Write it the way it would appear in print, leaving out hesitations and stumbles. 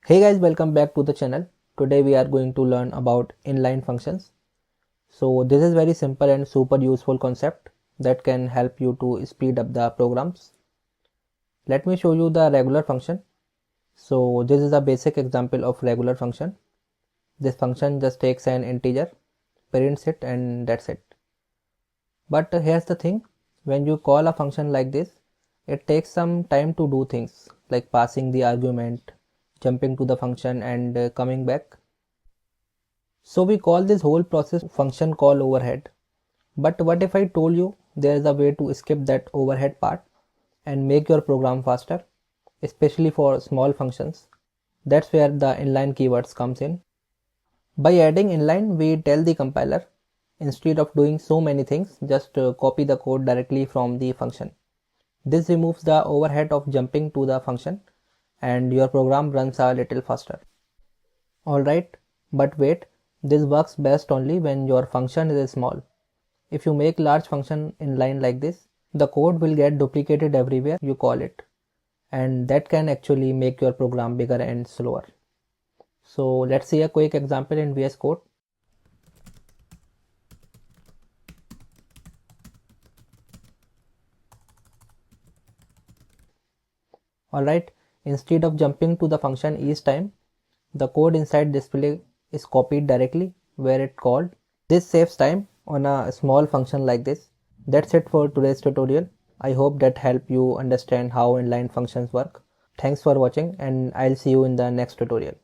Hey guys, welcome back to the channel. Today we are going to learn about inline functions. So this is very simple and super useful concept that can help you to speed up the programs. Let me show you the regular function. So this is a basic example of regular function. This function just takes an integer, prints it, and that's it. But here's the thing, when you call a function like this, it takes some time to do things like passing the argument, jumping to the function, and coming back. So we call this whole process function call overhead. But what if I told you there is a way to skip that overhead part and make your program faster, especially for small functions? That's where the inline keywords comes in. By adding inline, we tell the compiler, instead of doing so many things, just copy the code directly from the function. This removes the overhead of jumping to the function and your program runs a little faster. Alright, but wait, this works best only when your function is small. If you make large function inline like this, the code will get duplicated everywhere you call it, and that can actually make your program bigger and slower. So let's see a quick example in VS Code. Alright, instead of jumping to the function each time, the code inside display is copied directly where it called. This saves time on a small function like this. That's it for today's tutorial. I hope that helped you understand how inline functions work. Thanks for watching, and I'll see you in the next tutorial.